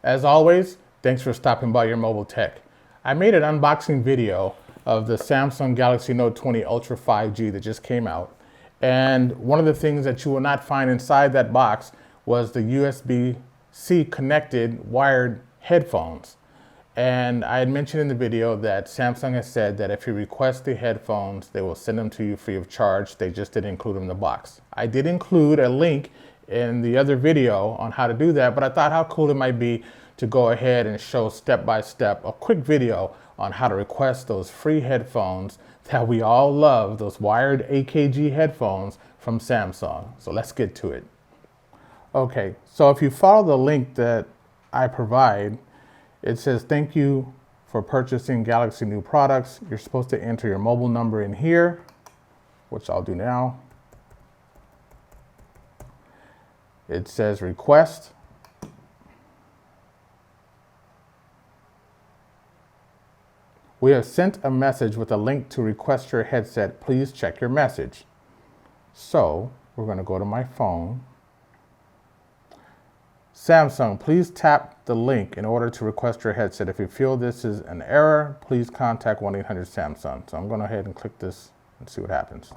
As always, thanks for stopping by your mobile tech. I made an unboxing video of the Samsung Galaxy Note 20 Ultra 5G that just came out. And one of the things that you will not find inside that box was the USB-C connected wired headphones. And I had mentioned in the video that Samsung has said that if you request the headphones, they will send them to you free of charge. They just didn't include them in the box. I did include a link in the other video on how to do that, but I thought how cool it might be to go ahead and show step by step a quick video on how to request those free headphones that we all love, those wired AKG headphones from Samsung. So let's get to it. Okay, so if you follow the link that I provide, it says, thank you for purchasing Galaxy new products. You're supposed to enter your mobile number in here, which I'll do now. It says request. We have sent a message with a link to request your headset. Please check your message. So we're going to go to my phone. Samsung, please tap the link in order to request your headset. If you feel this is an error, please contact 1-800-SAMSUNG. So I'm going to go ahead and click this and see what happens.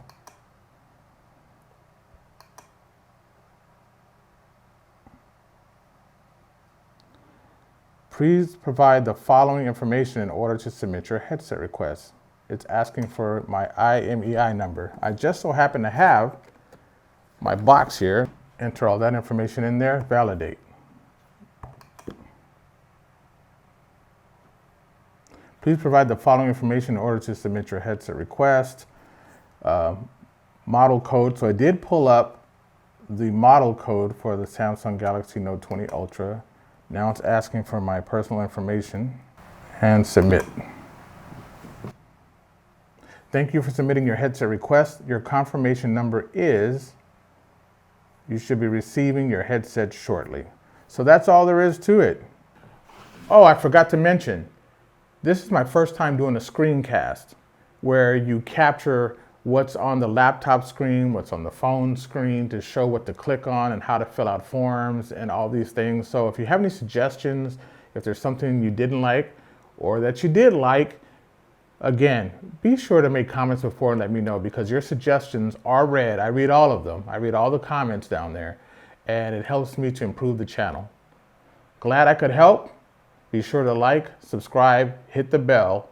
Please provide the following information in order to submit your headset request. It's asking for my IMEI number. I just so happen to have my box here. Enter all that information in there, validate. Please provide the following information in order to submit your headset request. Model code. So I did pull up the model code for the Samsung Galaxy Note 20 Ultra. Now it's asking for my personal information and submit. Thank you for submitting your headset request. Your confirmation number is, you should be receiving your headset shortly. So that's all there is to it. Oh, I forgot to mention, this is my first time doing a screencast where you capture what's on the laptop screen, what's on the phone screen to show what to click on and how to fill out forms and all these things. So if you have any suggestions, if there's something you didn't like or that you did like, again, be sure to make comments before and let me know, because your suggestions are read. I read all of them. I read all the comments down there, and it helps me to improve the channel. Glad I could help. Be sure to like, subscribe, hit the bell,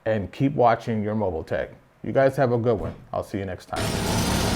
and keep watching your mobile tech. You guys have a good one. I'll see you next time.